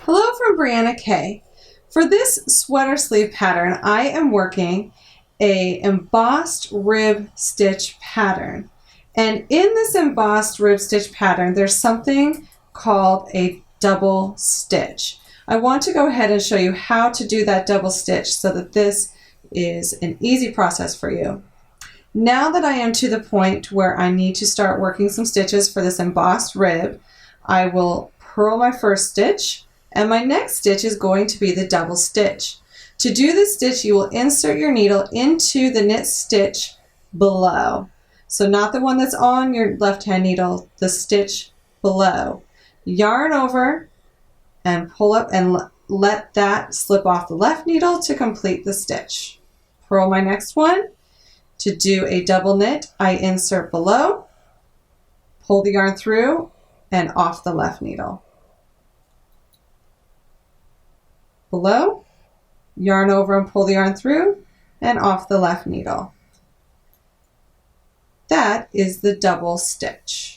Hello from Brianna K. For this sweater sleeve pattern, I am working a embossed rib stitch pattern. And in this embossed rib stitch pattern, there's something called a double stitch. I want to go ahead and show you how to do that double stitch so that this is an easy process for you. Now that I am to the point where I need to start working some stitches for this embossed rib, I will purl my first stitch, and my next stitch is going to be the double stitch. To do this stitch, you will insert your needle into the knit stitch below. So not the one that's on your left-hand needle, the stitch below. Yarn over and pull up and let that slip off the left needle to complete the stitch. Purl my next one. To do a double knit, I insert below, pull the yarn through and off the left needle. Below, yarn over and pull the yarn through and off the left needle. That is the double stitch.